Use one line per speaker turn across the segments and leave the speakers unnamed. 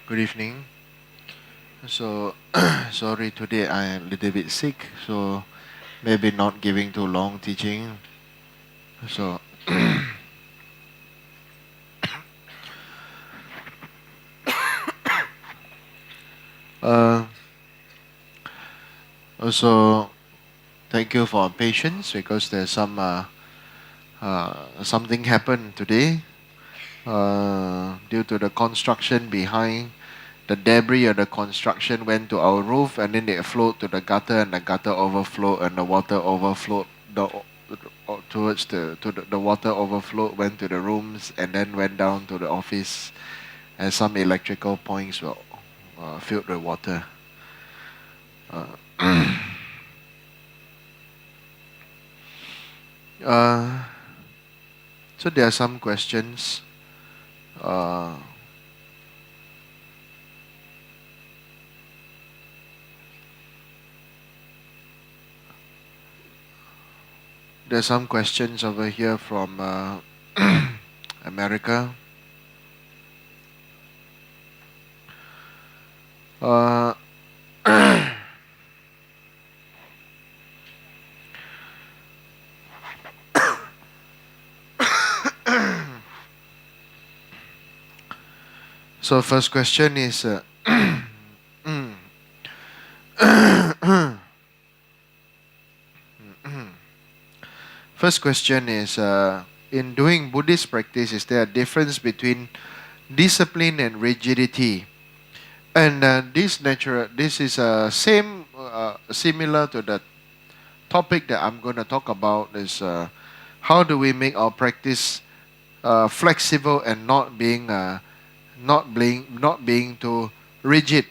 Good evening. So, sorry, today I am a little bit sick, so maybe not giving too long teaching. So, uh, also thank you for patience because there's something happened today due to the construction behind. The debris of the construction went to our roof and then it flowed to the gutter and the gutter overflowed and the water overflowed towards the water overflowed went to the rooms and then went down to the office and some electrical points were filled with water. Uh, uh, so there are some questions. Uh, There's some questions over here from America. Uh, so first question is first question is in doing Buddhist practice, is there a difference between discipline and rigidity? And this is similar to the topic that I'm going to talk about is how do we make our practice flexible and not being too rigid.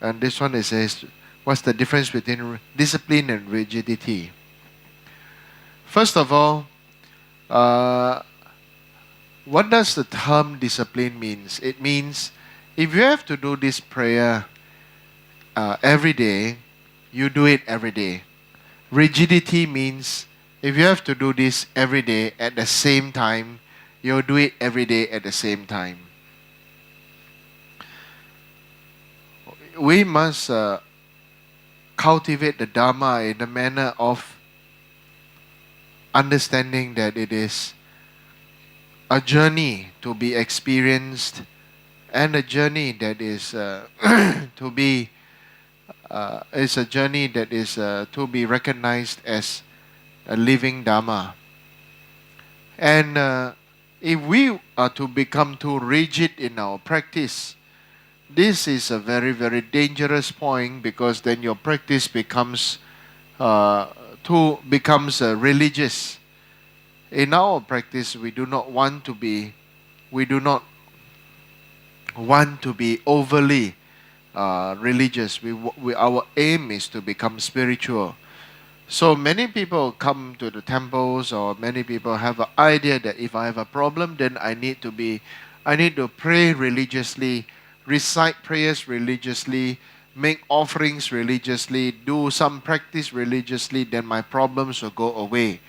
And this one says, what's the difference between discipline and rigidity? First of all, what does the term discipline means? It means if you have to do this prayer every day, you do it every day. Rigidity means if you have to do this every day at the same time, you'll do it every day at the same time. We must cultivate the Dharma in the manner of understanding that it is a journey to be experienced and a journey that is to be is a journey that is to be recognized as a living Dharma. And if we are to become too rigid in our practice, this is a very, very dangerous point because then your practice becomes religious. In our practice, we do not want to be overly religious. Our aim is to become spiritual. So many people come to the temples, or many people have an idea that if I have a problem, then I need to pray religiously, recite prayers religiously, make offerings religiously, do some practice religiously, then my problems will go away.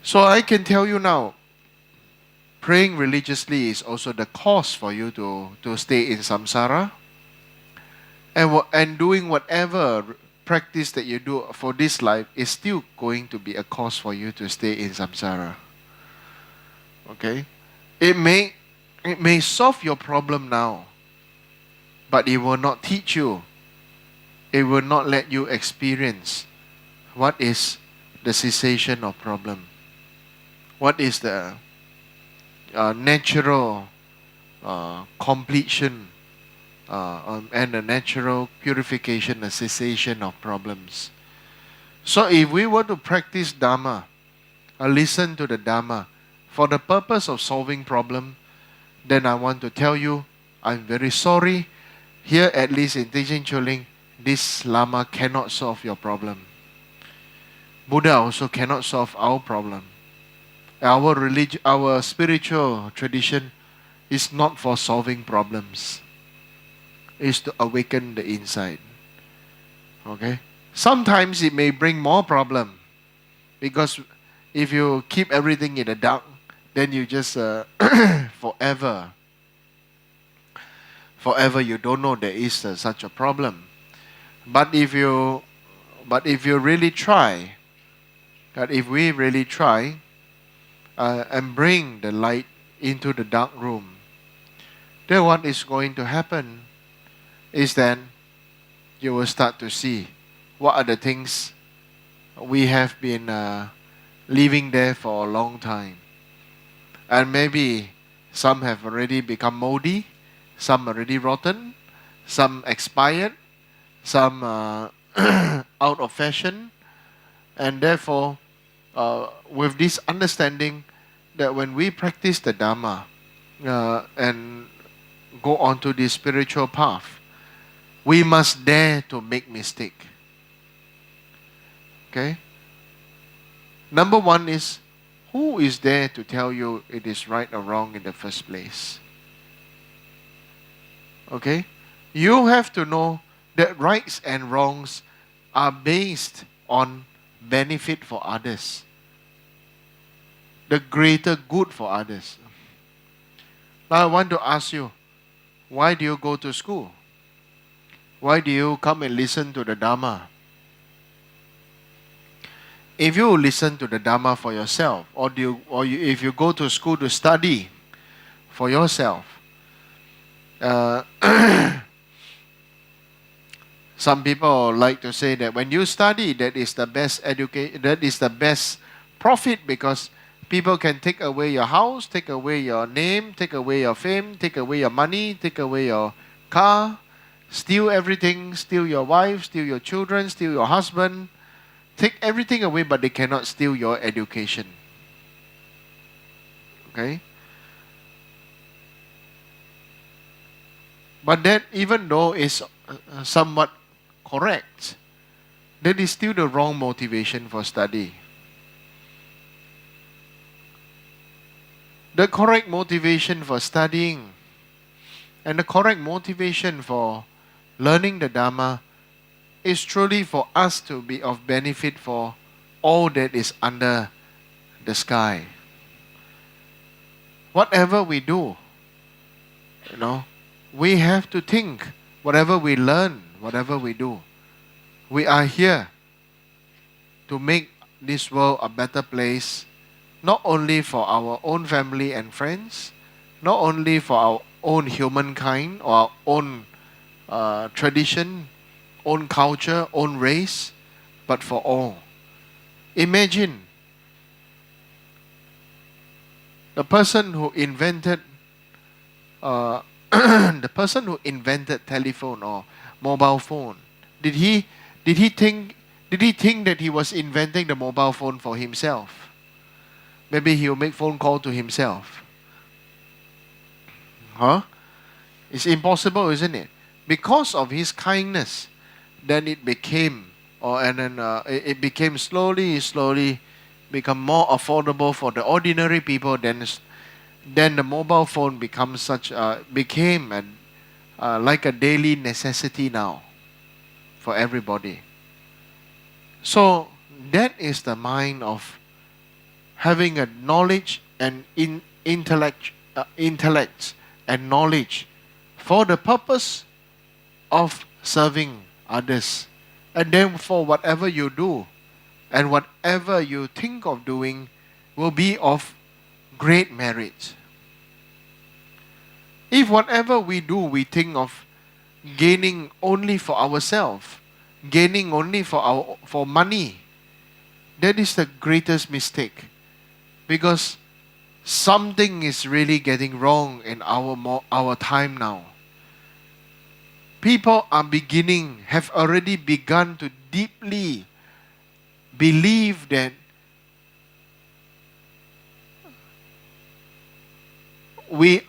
So I can tell you now, praying religiously is also the cause for you to stay in samsara. And doing whatever practice that you do for this life is still going to be a cause for you to stay in samsara. Okay? It may solve your problem now, but it will not teach you. It will not let you experience what is the cessation of problem. What is the natural completion and the natural purification and cessation of problems. So if we were to practice Dharma, or listen to the Dharma, for the purpose of solving problem, then I want to tell you, I'm very sorry. Here, at least in Thekchen Choling, this Lama cannot solve your problem. Buddha also cannot solve our problem. Our spiritual tradition is not for solving problems. It's to awaken the inside. Okay? Sometimes it may bring more problem, because if you keep everything in the dark, then you just forever forever you don't know there is such a problem. But if you really try, that if we really try and bring the light into the dark room, then what is going to happen is then you will start to see what are the things we have been living there for a long time. And maybe some have already become moldy, some already rotten, some expired, some out of fashion. And therefore, with this understanding that when we practice the Dhamma and go on to the spiritual path, we must dare to make mistake. Okay? Number one is, who is there to tell you it is right or wrong in the first place? Okay? You have to know that rights and wrongs are based on benefit for others, the greater good for others. Now I want to ask you, why do you go to school? Why do you come and listen to the Dhamma? If you listen to the Dhamma for yourself, if you go to school to study for yourself, some people like to say that when you study, that is the best education, that is the best profit, because people can take away your house, take away your name, take away your fame, take away your money, take away your car, steal everything, steal your wife, steal your children, steal your husband, take everything away, but they cannot steal your education. Okay? But that, even though is somewhat correct, that is still the wrong motivation for study. The correct motivation for studying and the correct motivation for learning the Dhamma is truly for us to be of benefit for all that is under the sky. Whatever we do, we have to think, whatever we learn, whatever we do, we are here to make this world a better place, not only for our own family and friends, not only for our own humankind or our own tradition, own culture, own race, but for all. Imagine the person who invented the person who invented telephone or mobile phone. Did he think that he was inventing the mobile phone for himself? Maybe he'll make phone call to himself. It's impossible, isn't it? Because of his kindness, then it became, it became slowly become more affordable for the ordinary people. Then the mobile phone became like a daily necessity now for everybody. So that is the mind of having a knowledge and intellect and knowledge for the purpose of serving others. And then for whatever you do and whatever you think of doing will be of great merit. If whatever we do we think of gaining only for ourselves, gaining only for money, that is the greatest mistake, because something is really getting wrong in our time now. People have already begun to deeply believe that we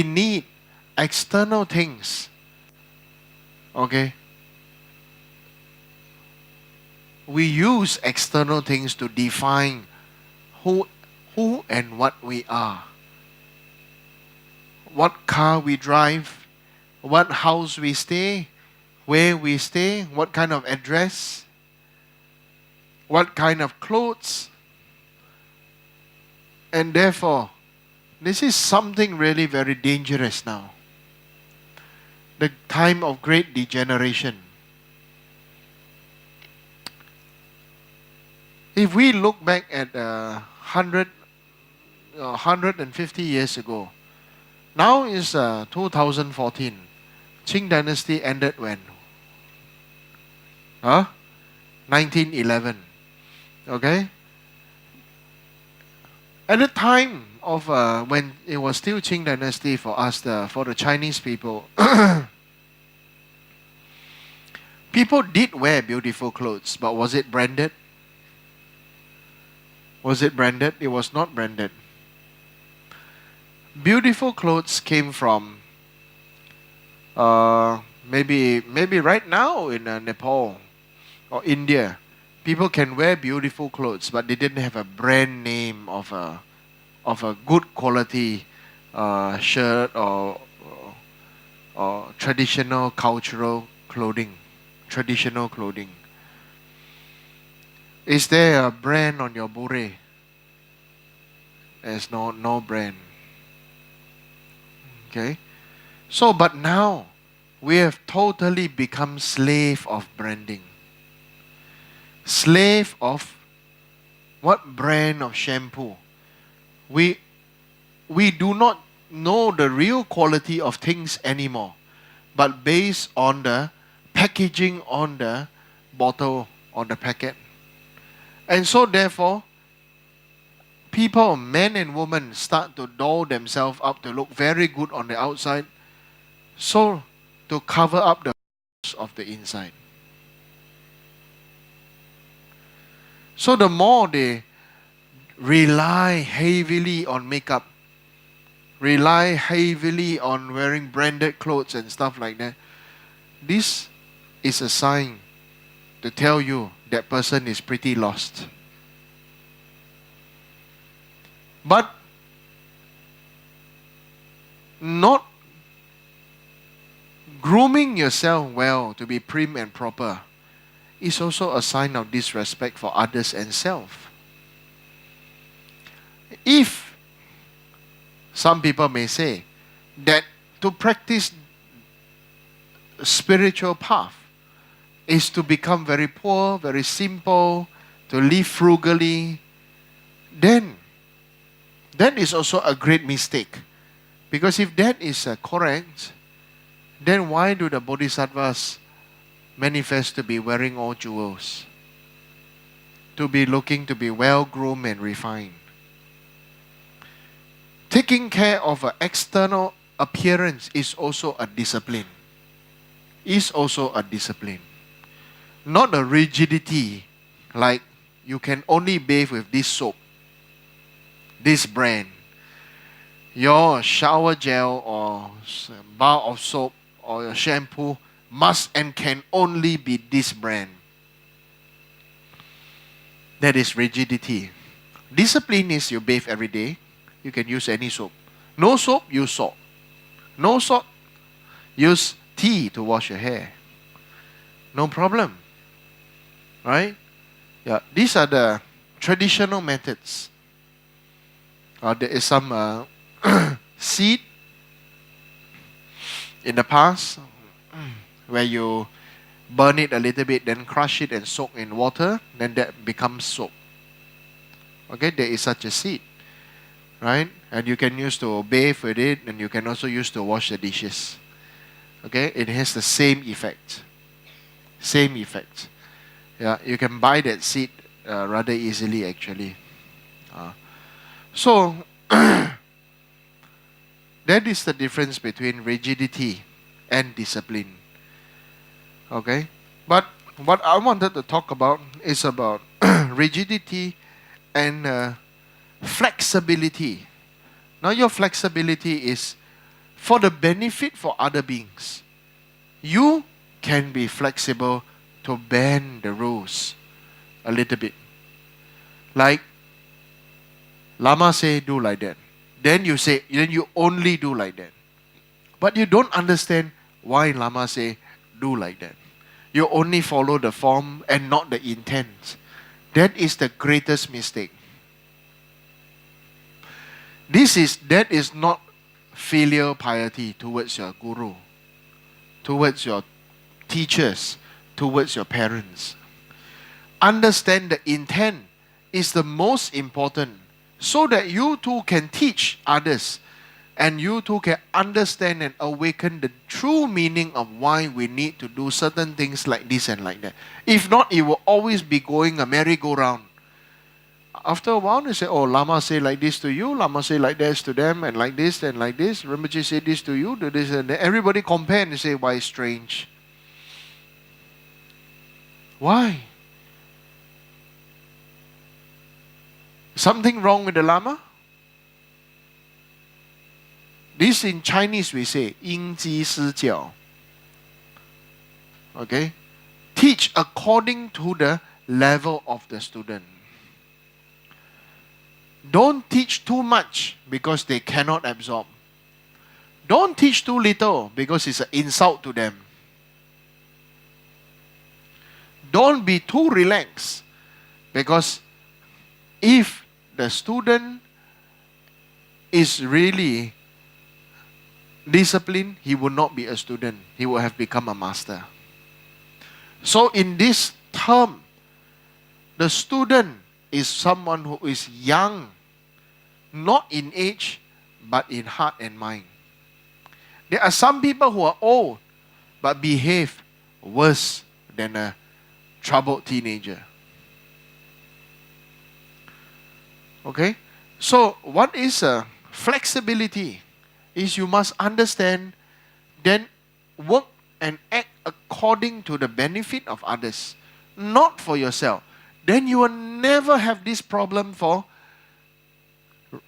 need external things. Okay? We use external things to define who and what we are. What car we drive, what house we stay, where we stay, what kind of address, what kind of clothes. And therefore, this is something really very dangerous now. the time of great degeneration. If we look back at 150 years ago, now is 2014. Qing dynasty ended when? Huh? 1911. Okay? At the time of when it was still Qing dynasty for us, for the Chinese people, people did wear beautiful clothes, but was it branded? Was it branded? It was not branded. Beautiful clothes came from maybe right now in Nepal or India. People can wear beautiful clothes, but they didn't have a brand name of a good quality shirt or traditional cultural clothing. Traditional clothing. Is there a brand on your bure? There's no brand. Okay? So, but now, we have totally become slave of branding. Slave of what brand of shampoo? We do not know the real quality of things anymore, but based on the packaging on the bottle, on the packet. And so therefore, people, men and women, start to doll themselves up to look very good on the outside, so to cover up the of the inside. So the more they rely heavily on makeup, rely heavily on wearing branded clothes and stuff like that, this is a sign to tell you that person is pretty lost. But not grooming yourself well to be prim and proper is also a sign of disrespect for others and self. If some people may say that to practice spiritual path is to become very poor, very simple, to live frugally, then that is also a great mistake. Because if that is correct, then why do the bodhisattvas manifest to be wearing all jewels? To be looking to be well-groomed and refined. Taking care of an external appearance is also a discipline. Is also a discipline. Not a rigidity like you can only bathe with this soap, this brand. Your shower gel or bar of soap or your shampoo must and can only be this brand. That is rigidity. Discipline is you bathe every day. You can use any soap. No soap, use salt. No salt, use tea to wash your hair. No problem. Right? Yeah, these are the traditional methods. There is some seed in the past where you burn it a little bit, then crush it and soak in water, then that becomes soap. Okay, there is such a seed. Right? And you can use to bathe with it, and you can also use to wash the dishes. Okay? It has the same effect. Same effect. Yeah, you can buy that seed rather easily actually. So, that is the difference between rigidity and discipline. Okay? But what I wanted to talk about is about rigidity and flexibility. Now your flexibility is for the benefit for other beings. You can be flexible to bend the rules a little bit. Like Lama say do like that. Then you only do like that. But you don't understand why Lama say do like that. You only follow the form and not the intent. That is the greatest mistake. That is not filial piety towards your guru. towards your teachers, towards your parents. Understand the intent is the most important, so that you too can teach others and you too can understand and awaken the true meaning of why we need to do certain things like this and like that. If not, it will always be going a merry-go-round. After a while, they say, oh, Lama say like this to you, Lama say like this to them, and like this, and like this. Rinpoche say this to you, do this, and that. Everybody compare and say, why strange? Why? Something wrong with the Lama? This in Chinese we say, 因机施教. Okay? Teach according to the level of the student. Don't teach too much because they cannot absorb. Don't teach too little because it's an insult to them. Don't be too relaxed because if the student is really disciplined, he will not be a student. He will have become a master. So in this term, the student is someone who is young, not in age, but in heart and mind. There are some people who are old, but behave worse than a troubled teenager. Okay? So what is flexibility? Is you must understand, then work and act according to the benefit of others, not for yourself. Then you will never have this problem for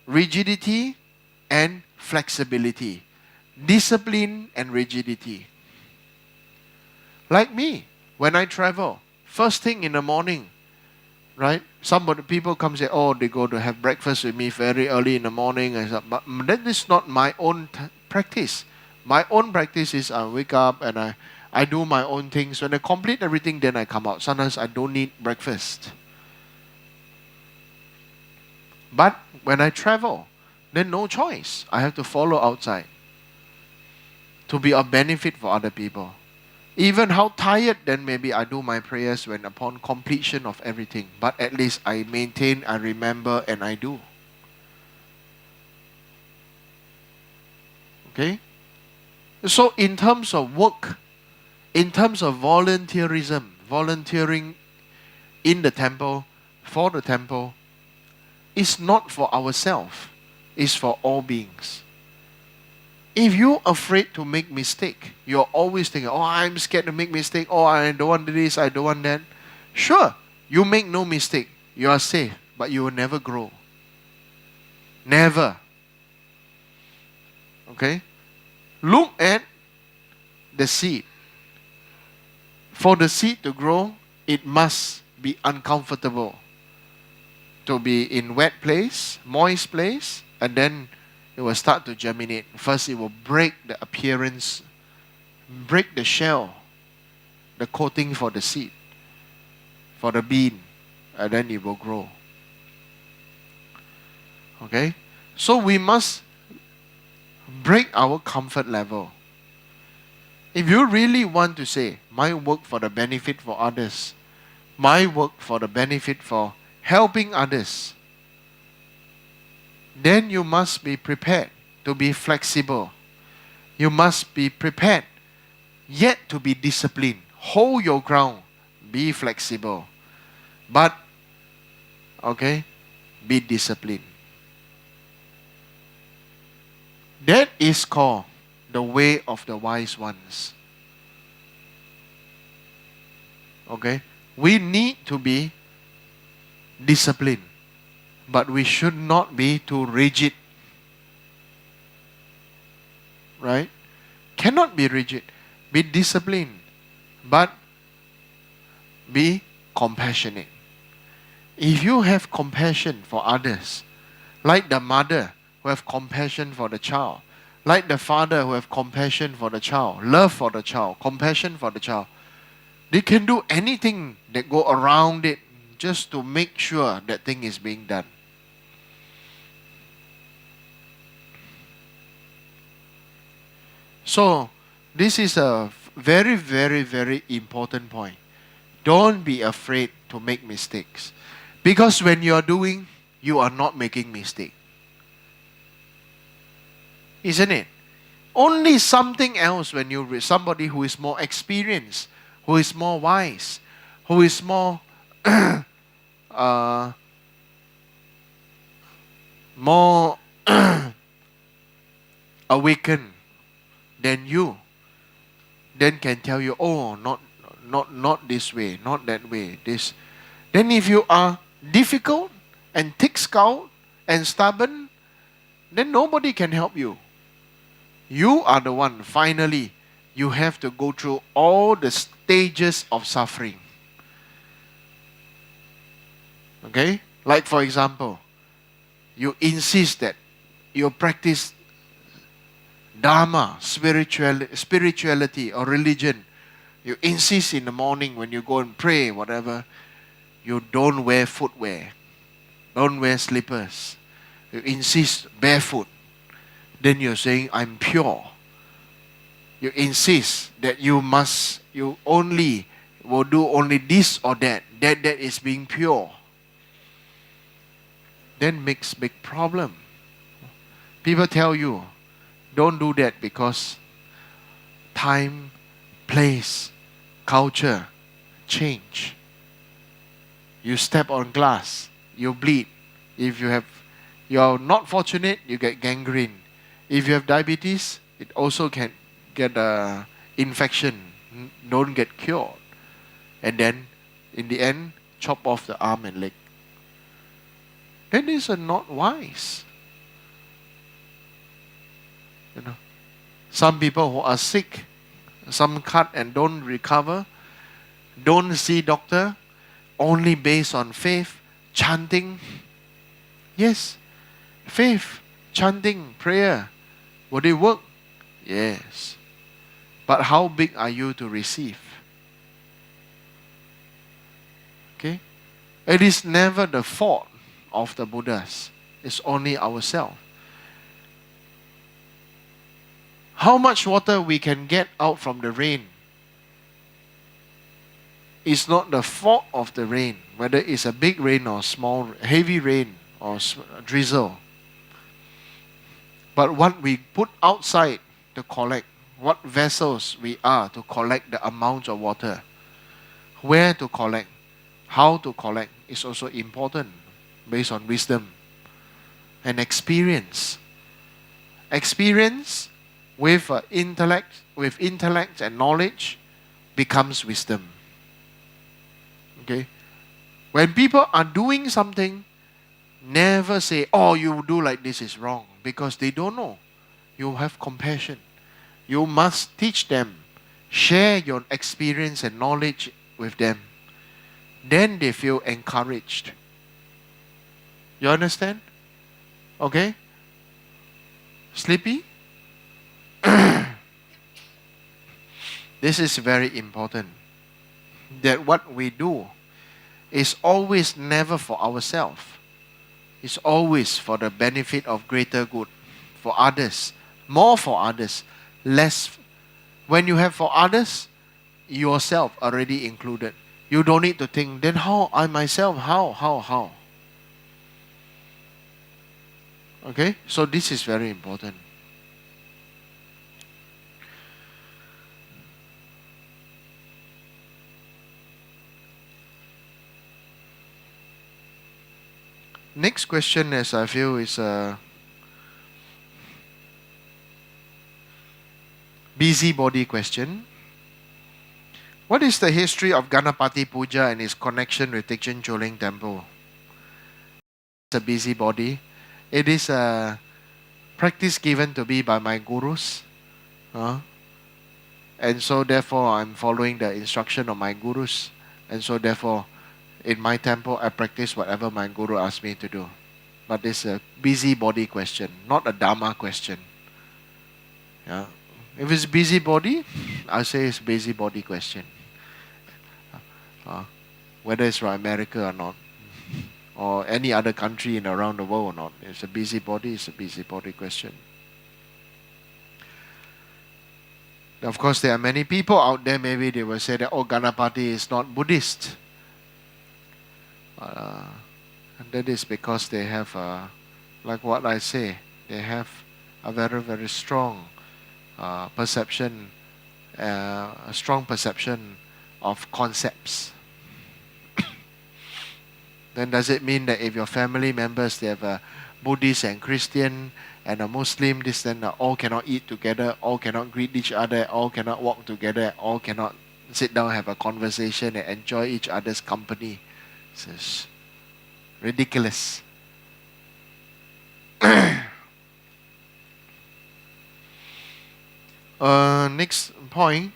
rigidity and flexibility, discipline and rigidity. Like me, when I travel, first thing in the morning, right? Some of the people come and say, oh, they go to have breakfast with me very early in the morning. And stuff. But that is not my own practice. My own practice is I wake up and I do my own things. When I complete everything, then I come out. Sometimes I don't need breakfast. But when I travel, then no choice. I have to follow outside to be of benefit for other people. Even how tired, then maybe I do my prayers when upon completion of everything. But at least I maintain, I remember, and I do. Okay? So in terms of work, in terms of volunteerism, volunteering in the temple, for the temple, is not for ourselves. It's for all beings. If you're afraid to make mistake, you're always thinking, oh, I'm scared to make mistake. Oh, I don't want this, I don't want that. Sure, you make no mistake. You are safe, but you will never grow. Never. Okay? Look at the seed. For the seed to grow, it must be uncomfortable. To be in wet place, moist place, and then it will start to germinate. First, it will break the appearance, break the shell, the coating for the seed, for the bean, and then it will grow. Okay? So we must break our comfort level. If you really want to say, my work for the benefit for others, my work for the benefit for helping others, then you must be prepared to be flexible. You must be prepared yet to be disciplined. Hold your ground. Be flexible. But, okay, be disciplined. That is called the way of the wise ones. Okay? We need to be disciplined. But we should not be too rigid. Right? Cannot be rigid. Be disciplined. But be compassionate. If you have compassion for others, like the mother who have compassion for the child, like the father who have compassion for the child, love for the child, compassion for the child, they can do anything that go around it just to make sure that thing is being done. So, this is a very, very, very important point. Don't be afraid to make mistakes. Because when you are doing, you are not making mistake. Isn't it? Only something else when you somebody who is more experienced, who is more wise, who is more uh, more awakened than you, then can tell you, oh, not this way, not that way. This. Then if you are difficult and thick-skulled and stubborn, then nobody can help you. You are the one, finally, you have to go through all the stages of suffering. Okay? Like for example, you insist that you practice Dharma, spirituality or religion. You insist in the morning when you go and pray, whatever, you don't wear footwear. Don't wear slippers. You insist barefoot. Then you're saying, I'm pure. You insist that you only will do only this or that. That is being pure. Then makes big problem. People tell you, don't do that because time, place, culture change. You step on glass, you bleed. If you're not fortunate, you get gangrene. If you have diabetes, it also can get a infection, don't get cured. And then, in the end, chop off the arm and leg. Then these are not wise. You know, some people who are sick, some cut and don't recover, don't see doctor, only based on faith, chanting. Yes, faith, chanting, prayer. Will they work? Yes. But how big are you to receive? Okay? It is never the fault of the Buddhas. It's only ourselves. How much water we can get out from the rain is not the fault of the rain, whether it's a big rain or small, heavy rain or drizzle. But what we put outside to collect, what vessels we are to collect the amount of water, where to collect, how to collect is also important based on wisdom and experience. Experience with intellect and knowledge becomes wisdom. Okay? When people are doing something, never say, oh, you do like this is wrong, because they don't know. You have compassion. You must teach them. Share your experience and knowledge with them. Then they feel encouraged. You understand? Okay? Sleepy? This is very important. That what we do is always never for ourselves. It's always for the benefit of greater good. For others. More for others. Less. When you have for others, yourself already included. You don't need to think, then how? I myself, how? Okay? So this is very important. Next question, as I feel, is a busybody question. What is the history of Ganapati Puja and its connection with Thekchen Choling Temple? It's a busybody. It is a practice given to me by my gurus. And so therefore I'm following the instruction of my gurus. And so therefore in my temple I practice whatever my guru asks me to do. But it's a busybody question, not a Dharma question. Yeah. If it's busybody, I'll say it's busybody question. Whether it's from America or not, or any other country in around the world or not, it's a busybody question. Of course, there are many people out there, maybe they will say that, oh, Ganapati is not Buddhist. And that is because they have, like what I say, they have a very, very strong perception, a strong perception of concepts. Then does it mean that if your family members, they have a Buddhist and Christian and a Muslim, this then all cannot eat together, all cannot greet each other, all cannot walk together, all cannot sit down, have a conversation and enjoy each other's company? This is ridiculous. Next point.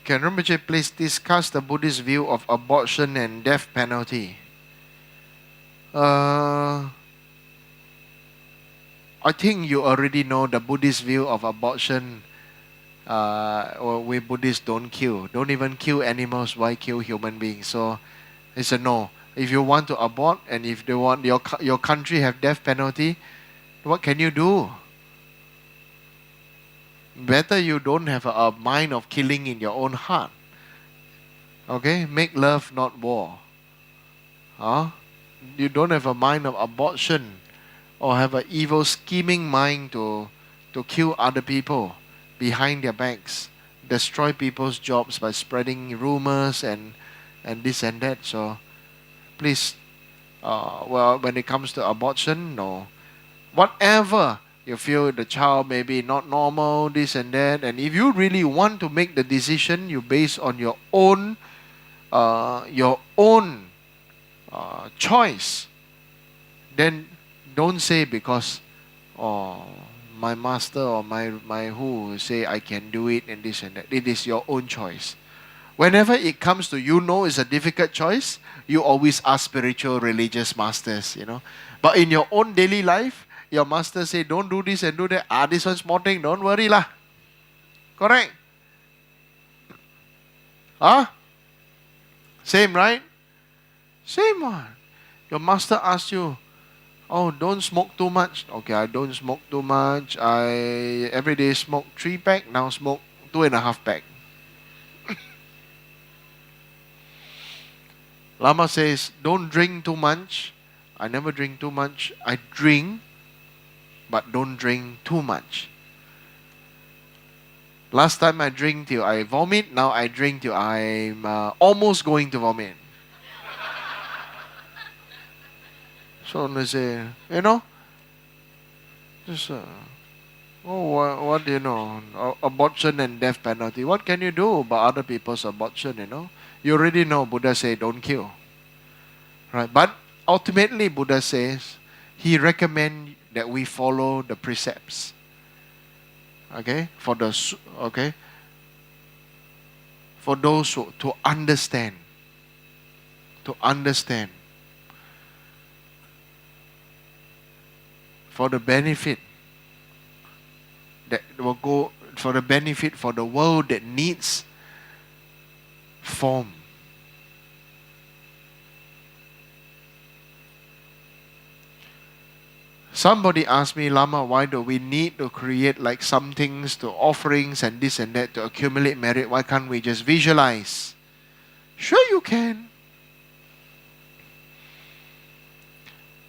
Can Rinpoche please discuss the Buddhist view of abortion and death penalty? I think you already know the Buddhist view of abortion. Or we Buddhists don't kill. Don't even kill animals. Why kill human beings? So it's a no. If you want to abort and if they want your country have death penalty, what can you do? Better you don't have a mind of killing in your own heart. Okay? Make love, not war. You don't have a mind of abortion or have an evil scheming mind to kill other people behind their backs, destroy people's jobs by spreading rumors and this and that. So please, when it comes to abortion, no. Whatever you feel the child may be not normal, this and that, and if you really want to make the decision, you base on your own choice. Then don't say because my master or my who say I can do it and this and that. It is your own choice. Whenever it comes to it's a difficult choice, you always ask spiritual religious masters, But in your own daily life, your master say don't do this and do that. This one's small thing, don't worry lah. Correct? Same, right? Same one. Your master asks you, oh, don't smoke too much. Okay, I don't smoke too much. I every day smoke 3 pack, now smoke 2.5 pack. Lama says, don't drink too much. I never drink too much. I drink, but don't drink too much. Last time I drink till I vomit. Now I drink till I'm almost going to vomit. So they say, just, what do you know? Abortion and death penalty. What can you do about other people's abortion, You already know Buddha say don't kill. Right? But ultimately Buddha says he recommends that we follow the precepts. Okay? For those who to understand. To understand. For the benefit that will go for the benefit for the world that needs form. Somebody asked me, Lama, why do we need to create like some things to offerings and this and that to accumulate merit? Why can't we just visualize? Sure you can.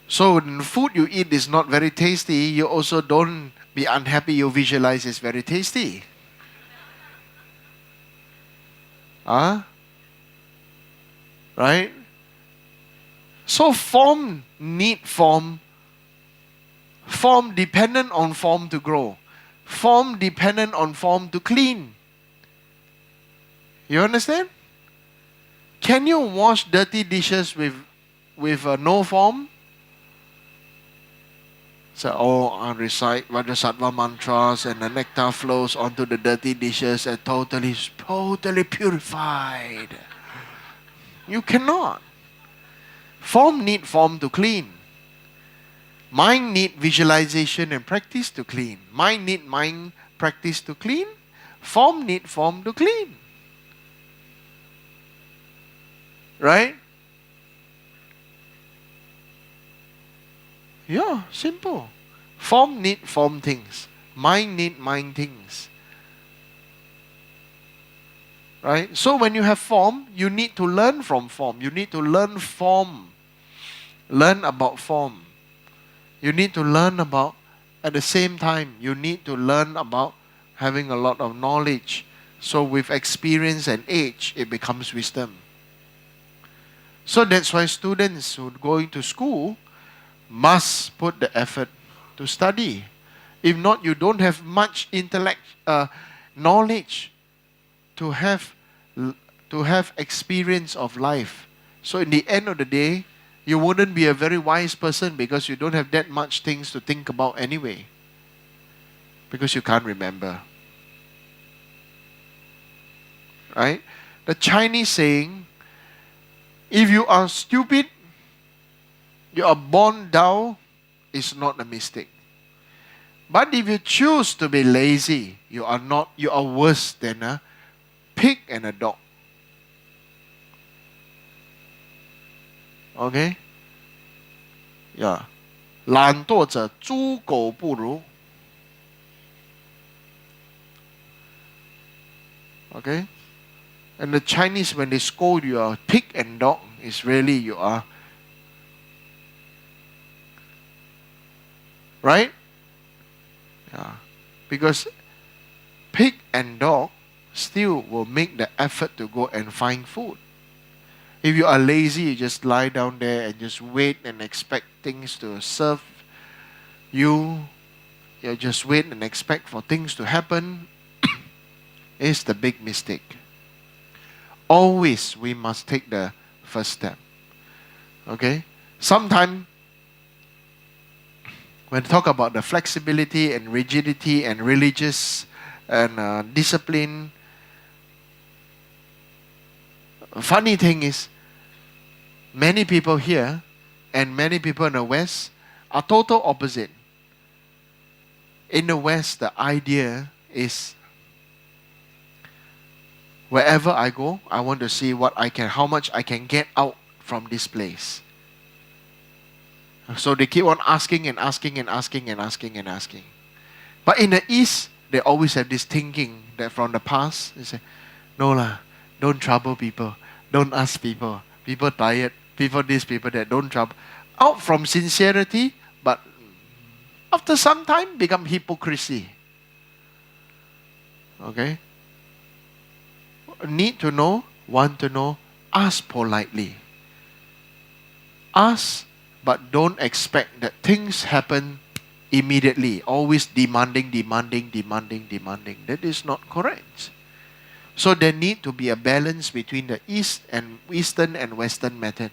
So when the food you eat is not very tasty, you also don't be unhappy you visualize it's very tasty. Right? So form need form. Form dependent on form to grow. Form dependent on form to clean. You understand? Can you wash dirty dishes with no form? So, I recite Vajrasattva mantras and the nectar flows onto the dirty dishes and totally purified. You cannot. Form need form to clean. Mind need visualization and practice to clean. Mind need mind practice to clean. Form need form to clean. Right? Yeah, simple. Form need form things. Mind need mind things. Right? So when you have form, you need to learn from form. You need to learn form. Learn about form. You need to learn about, at the same time, you need to learn about having a lot of knowledge. So with experience and age, it becomes wisdom. So that's why students who are going to school must put the effort to study. If not, you don't have much knowledge to have experience of life. So in the end of the day, you wouldn't be a very wise person because you don't have that much things to think about anyway. Because you can't remember. Right? The Chinese saying, if you are stupid, you are born dull, is not a mistake. But if you choose to be lazy, you are worse than a pig and a dog. Okay? Yeah. 懒惰者猪狗不如. Okay? And the Chinese, when they scold you are pig and dog, is really you are. Right? Yeah. Because pig and dog still will make the effort to go and find food. If you are lazy, you just lie down there and just wait and expect things to serve you. You just wait and expect for things to happen. Is the big mistake. Always we must take the first step. Okay? Sometimes when we talk about the flexibility and rigidity and religious and discipline, funny thing is, many people here and many people in the West are total opposite. In the West, the idea is, wherever I go, I want to see how much I can get out from this place. So they keep on asking and asking and asking and asking and asking. But in the East, they always have this thinking that from the past, they say, no lah, don't trouble people. Don't ask people. People tired. People this, people that. Don't trouble. Out from sincerity, but after some time, become hypocrisy. Okay? Need to know, want to know, ask politely. Ask, but don't expect that things happen immediately. Always demanding. That is not correct. So there need to be a balance between the Eastern and Western method.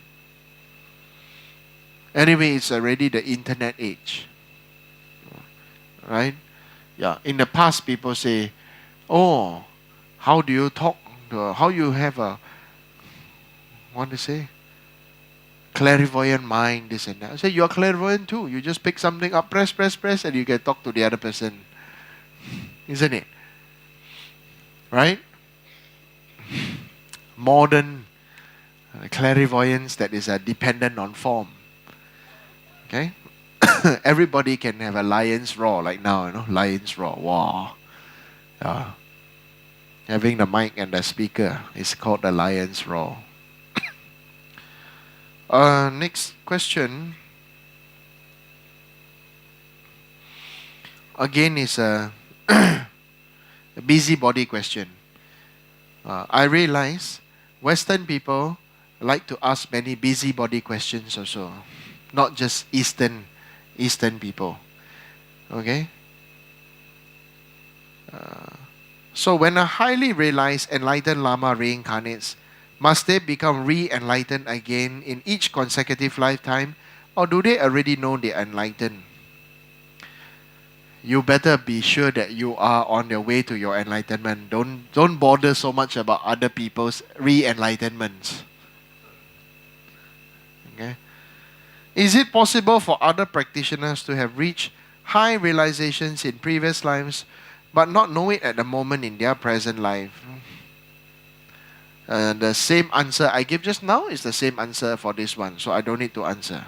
Anyway, it's already the internet age. Right? Yeah. In the past, people say, oh, how do you talk? How you have what do you say? Clairvoyant mind, this and that. I say, you're clairvoyant too. You just pick something up, press, and you can talk to the other person. Isn't it? Right? Modern clairvoyance that is dependent on form. Okay? Everybody can have a lion's roar like now, lion's roar. Wow. Yeah. Having the mic and the speaker is called the lion's roar. Next question. Again is a busybody question. I realize Western people like to ask many busybody questions also. Not just Eastern people. Okay? So when a highly realized enlightened Lama reincarnates, must they become re-enlightened again in each consecutive lifetime, or do they already know they are enlightened? You better be sure that you are on your way to your enlightenment. Don't bother so much about other people's re-enlightenments. Okay? Is it possible for other practitioners to have reached high realizations in previous lives but not know it at the moment in their present life? The same answer I gave just now is the same answer for this one, so I don't need to answer.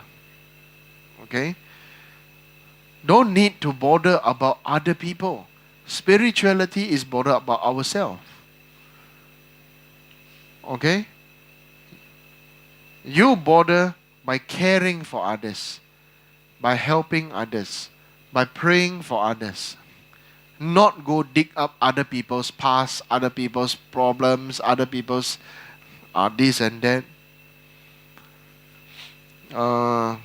Okay? Don't need to bother about other people. Spirituality is bother about ourselves. Okay? You bother by caring for others, by helping others, by praying for others. Not go dig up other people's past, other people's problems, other people's this and that. Uh,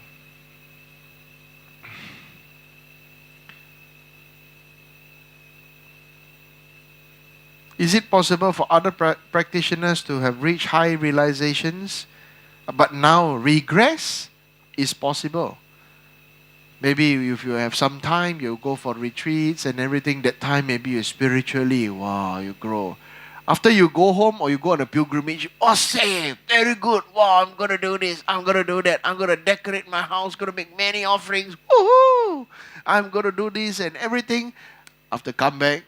is it possible for other practitioners to have reached high realizations, but now regress? Is possible. Maybe if you have some time, you go for retreats and everything. That time maybe you spiritually, wow, you grow. After you go home or you go on a pilgrimage, awesome, very good. Wow, I'm gonna do this, I'm gonna do that, I'm gonna decorate my house, gonna make many offerings. Woohoo! I'm gonna do this and everything. After come back,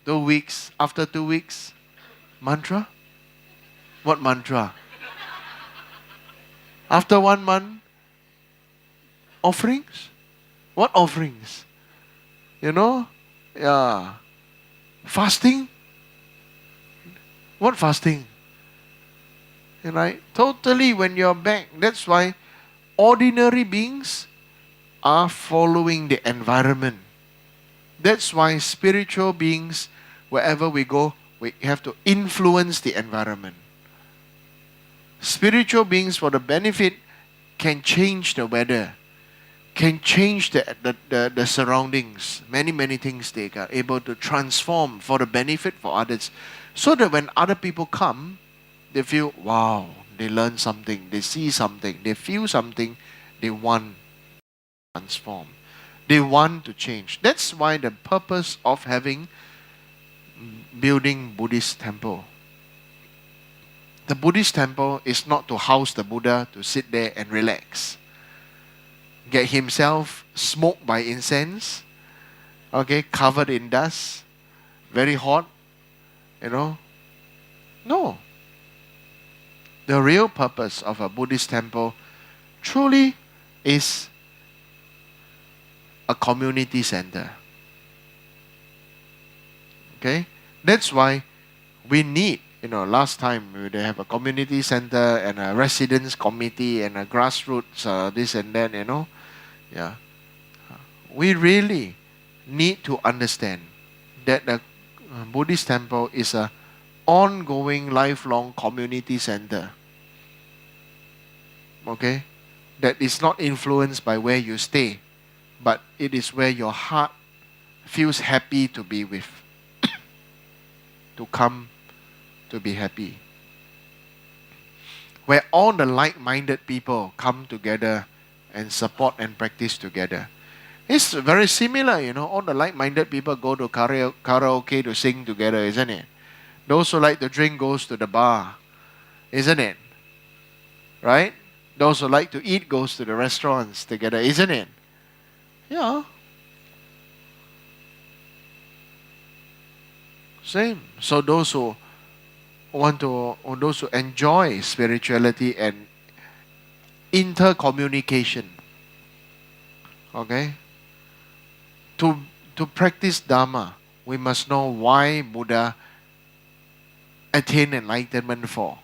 2 weeks, after 2 weeks, mantra? What mantra? After 1 month, offerings? What offerings? Yeah. Fasting? What fasting? Right? Totally when you're back. That's why ordinary beings are following the environment. That's why spiritual beings, wherever we go, we have to influence the environment. Spiritual beings, for the benefit, can change the weather, can change the surroundings. Many things they are able to transform for the benefit for others. So that when other people come, they feel, wow, they learn something, they see something, they feel something, they want to transform. They want to change. That's why the purpose of building Buddhist temple. The Buddhist temple is not to house the Buddha to sit there and relax. Get himself smoked by incense, okay, covered in dust, very hot, No. The real purpose of a Buddhist temple truly is a community center. Okay? That's why we need, last time they have a community center and a residence committee and a grassroots this and that, Yeah. We really need to understand that the Buddhist temple is a ongoing, lifelong community center. Okay? That is not influenced by where you stay, but it is where your heart feels happy to be with, to come to be happy. Where all the like-minded people come together and support and practice together. It's very similar, all the like-minded people go to karaoke to sing together, isn't it? Those who like to drink goes to the bar, isn't it? Right? Those who like to eat goes to the restaurants together, isn't it? Yeah. Same. So those who those who enjoy spirituality and intercommunication, okay? To practice Dharma, we must know why Buddha attained enlightenment for.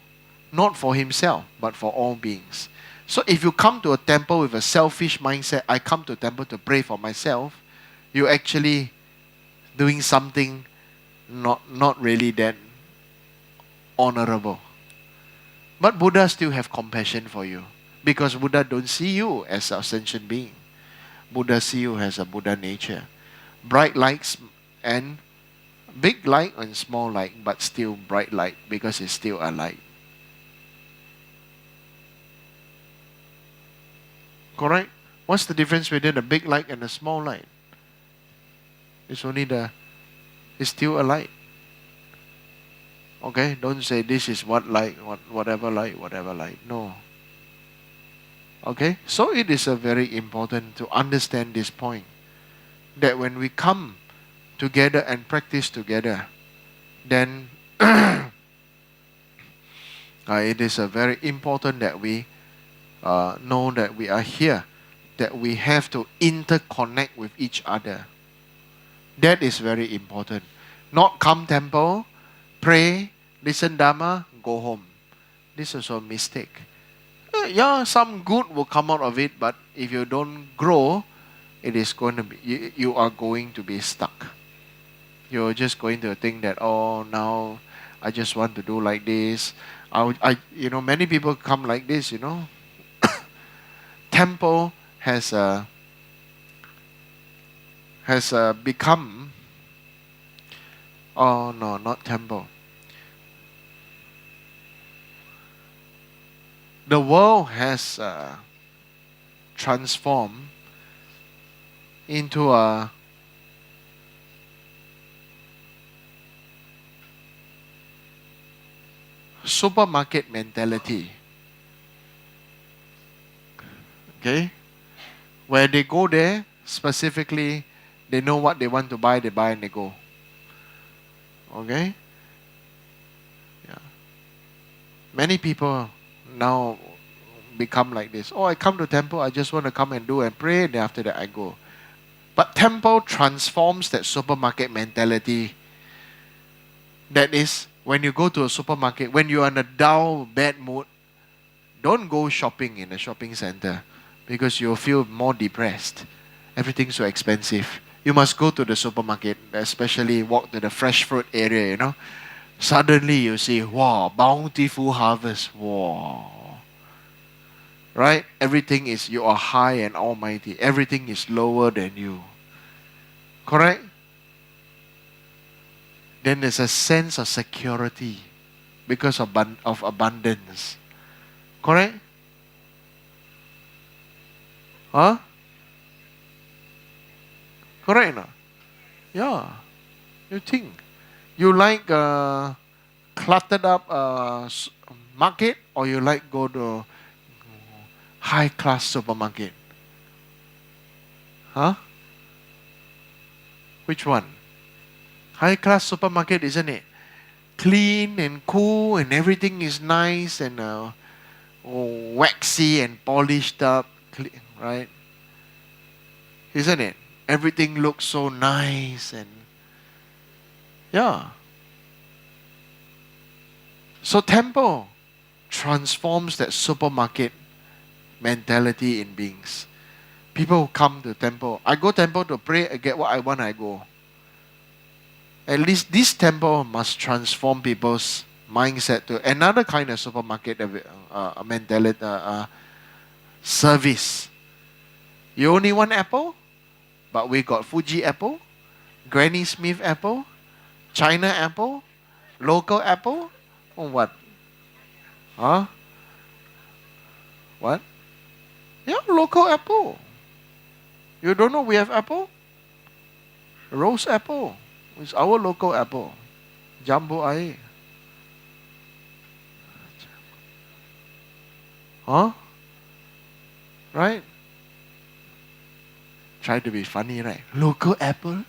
Not for himself, but for all beings. So if you come to a temple with a selfish mindset, I come to a temple to pray for myself, you're actually doing something not really that honorable. But Buddha still have compassion for you, because Buddha don't see you as an ascension being. Buddha see you as a Buddha nature. Bright lights and big light and small light, but still bright light, because it's still a light. Correct? What's the difference between a big light and a small light? It's still a light. Okay? Don't say this is whatever light. No. Okay? So it is a very important to understand this point. That when we come together and practice together, then it is a very important that we know that we are here that we have to interconnect with each other. That is very important. Not come temple, pray, listen Dharma, go home. This is also a mistake. Yeah, some good will come out of it, but if you don't grow, it is going to be, you are going to be stuck. You're just going to think that, oh, now I just want to do like this. Many people come like this, Temple has become, oh no, not temple. The world has transformed into a supermarket mentality. Okay? Where they go there, specifically, they know what they want to buy, they buy and they go. Okay? Yeah. Many people now become like this. Oh, I come to temple, I just want to come and do and pray, and then after that I go. But temple transforms that supermarket mentality. That is, when you go to a supermarket, when you are in a dull, bad mood, don't go shopping in a shopping center because you'll feel more depressed. Everything's so expensive. You must go to the supermarket, especially walk to the fresh fruit area, Suddenly you see, wow, bountiful harvest, wow. Right? Everything is, you are high and almighty. Everything is lower than you. Correct? Then there's a sense of security because of abundance. Correct? Huh? Correct or not? Yeah. You think. You like cluttered up market, or you like go to high class supermarket? Huh? Which one? High class supermarket, isn't it? Clean and cool and everything is nice and waxy and polished up, right? Isn't it? Everything looks so nice and yeah. So temple transforms that supermarket mentality in beings. People come to temple. I go temple to pray, I get what I want, I go. At least this temple must transform people's mindset to another kind of supermarket mentality, service. You only want apple, but we got Fuji apple, Granny Smith apple, China apple, local apple, or what? Huh? What? Yeah, local apple. You don't know we have apple? Rose apple. It's our local apple. Jumbo air. Huh? Right? Try to be funny, right? Local apple?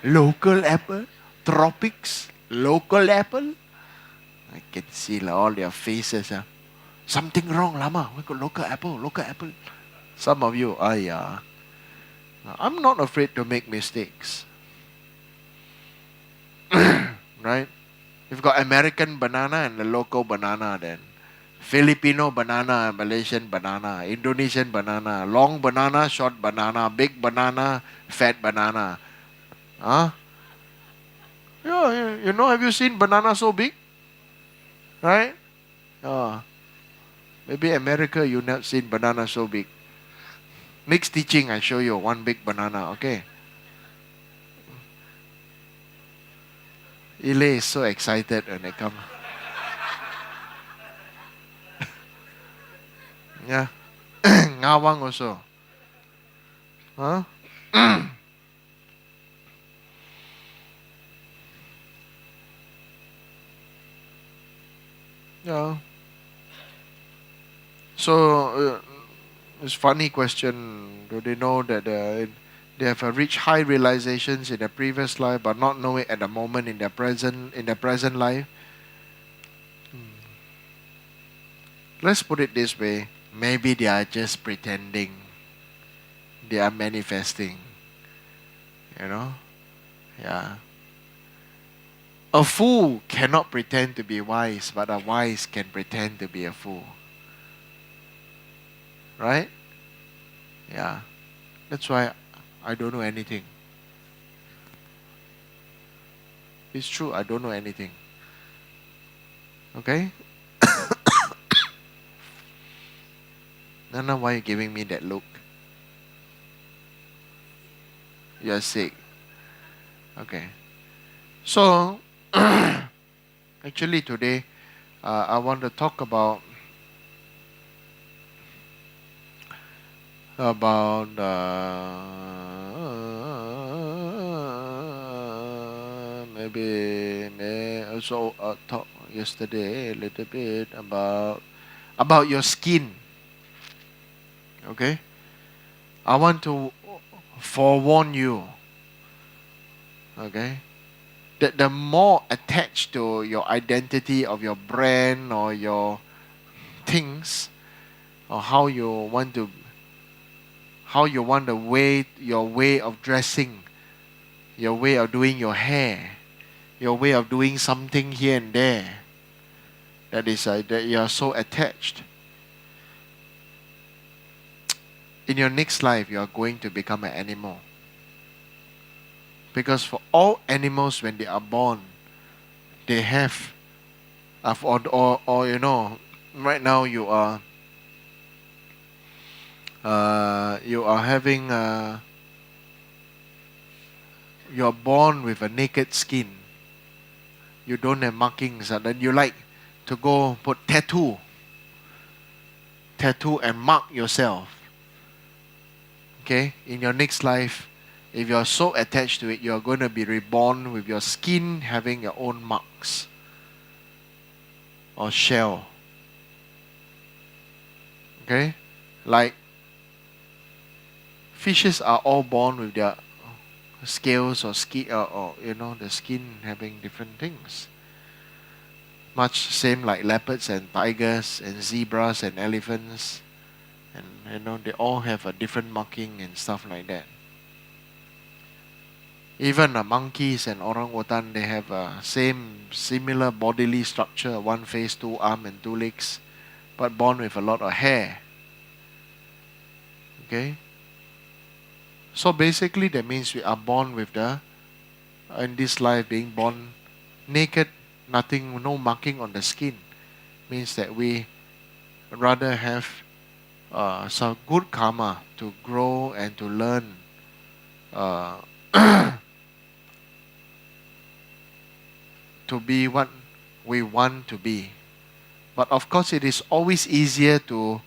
Local apple? Tropics? Local apple? I can see all their faces. Something wrong, Lama. We got local apple, local apple. Some of you, yeah. I'm not afraid to make mistakes. Right? You've got American banana and the local banana then. Filipino banana, Malaysian banana, Indonesian banana, long banana, short banana, big banana, fat banana. Huh? Yeah, have you seen banana so big? Right? Maybe America you not seen banana so big. Next teaching I show you one big banana, okay? Ile is so excited when they come. Yeah. Ngawang also. Huh? Yeah. So, it's funny question. Do they know that they have reached high realizations in their previous life, but not know it at the moment in their present life? Let's put it this way. Maybe they are just pretending. they are manifesting. You know? Yeah. A fool cannot pretend to be wise, but a wise can pretend to be a fool. Right? Yeah. That's why I don't know anything. It's true, I don't know anything. Okay? Nana, why are you giving me that look? You're sick. Okay. So, actually today, I want to talk about maybe may also talk yesterday a little bit about your skin. Okay, I want to forewarn you. Okay, that the more attached to your identity of your brand or your things or how you want to your way of dressing, your way of doing your hair, your way of doing something here and there, that you are so attached. In your next life, you are going to become an animal. Because for all animals, when they are born, they have, or you know, right now you are having you are born with a naked skin. You don't have markings, and then you like to go put tattoo and mark yourself. Okay, in your next life, if you are so attached to it, you are going to be reborn with your skin having your own marks or shell. Okay, like fishes are all born with their scales or skin, or you know, the skin having different things. Much same like leopards and tigers and zebras and elephants, and you know, they all have a different marking and stuff like that. Even monkeys and orangutan, they have a similar bodily structure: one face, two arms, and two legs, but born with a lot of hair. Okay. So basically, that means we are born with in this life, being born naked, nothing, no marking on the skin, means that we rather have some good karma to grow and to learn uh, to be what we want to be. But of course, it is always easier to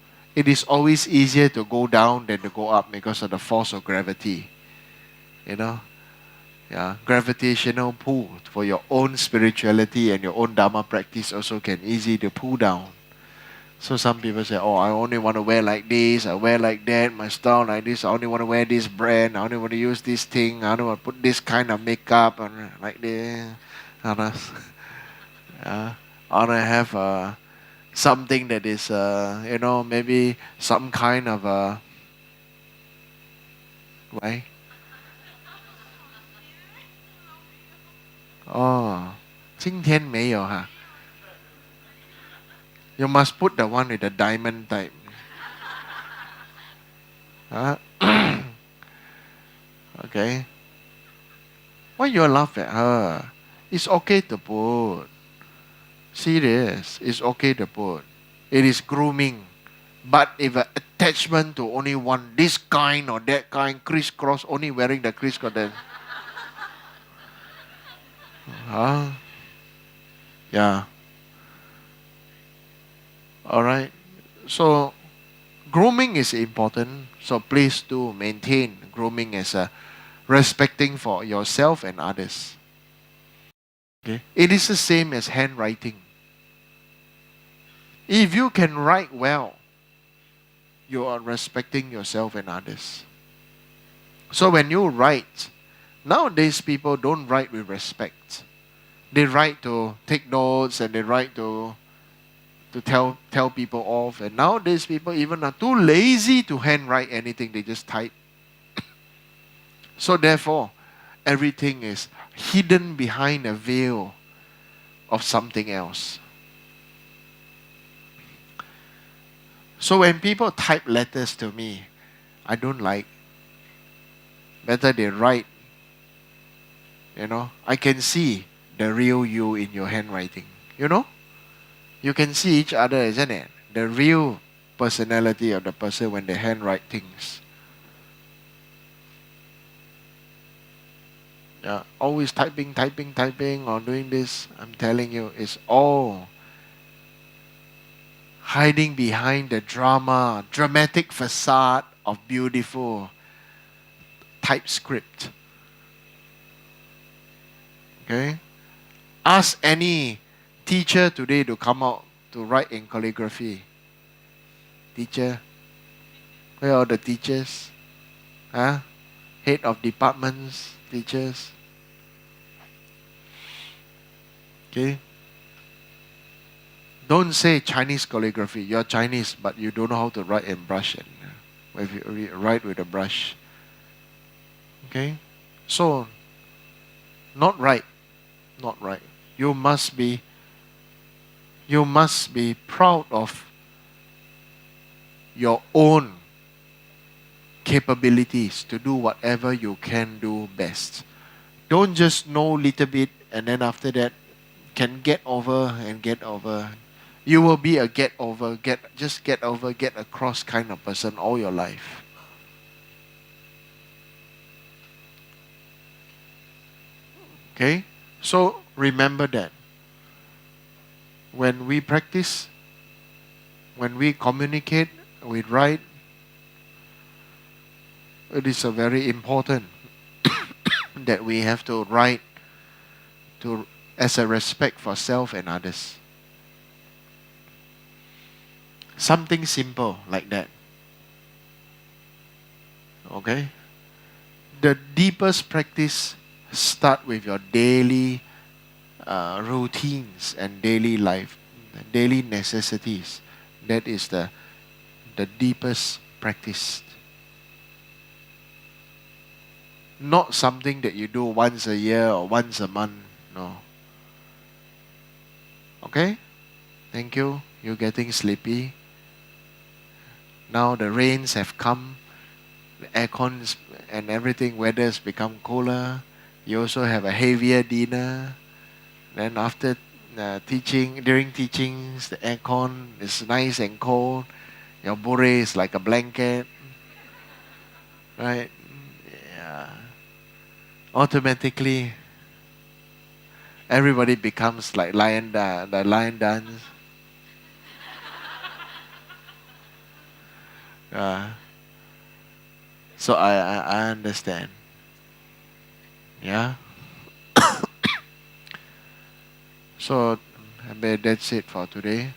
go down than to go up because of the force of gravity. You know, yeah, gravitational pull for your own spirituality and your own dharma practice also can easy to pull down. So some people say, oh, I only want to wear like this, I wear like that, my style like this, I only want to wear this brand, I only want to use this thing, I only want to put this kind of makeup and like this. I want to have something that is, you know, maybe some kind of right? Oh, 今天没有哈. You must put the one with the diamond type. Huh? Okay. Why you laugh at her? It's okay to put. Serious. It's okay to put. It is grooming. But if an attachment to only one, this kind or that kind, crisscross, only wearing the crisscross, then. Huh? Yeah. Alright. So, grooming is important. So, please do maintain grooming as a respecting for yourself and others. Okay? It is the same as handwriting. If you can write well, you are respecting yourself and others. So when you write, nowadays people don't write with respect. They write to take notes and they write to tell people off. And nowadays people even are too lazy to handwrite anything. They just type. So therefore, everything is hidden behind a veil of something else. So when people type letters to me, I don't like. Better they write. I can see the real you in your handwriting. You know? You can see each other, isn't it? The real personality of the person when they handwrite things. Yeah, always typing, or doing this. I'm telling you, it's all hiding behind the dramatic facade of beautiful typescript. Okay? Ask any teacher today to come out to write in calligraphy. Teacher, where are the teachers? Huh? Head of departments, teachers. Okay? Don't say Chinese calligraphy. You're Chinese, but you don't know how to write in brush. If you write with a brush. Okay? So, not right. Not right. You must be proud of your own capabilities to do whatever you can do best. Don't just know little bit and then after that can get over and get over. You will be a get over, get across kind of person all your life. Okay? So remember that. When we practice, when we communicate, we write, it is a very important that we have to write as a respect for self and others. Something simple like that. Okay? The deepest practice start with your daily routines and daily life, daily necessities. That is the deepest practice. Not something that you do once a year or once a month. No. Okay? Thank you. You're getting sleepy. Now the rains have come. The aircons and everything, weather's become cooler. You also have a heavier dinner. Then after during teachings, the aircon is nice and cold. Your bure is like a blanket. Right? Yeah. Automatically, everybody becomes like the lion dance. So I understand. Yeah. So that's it for today.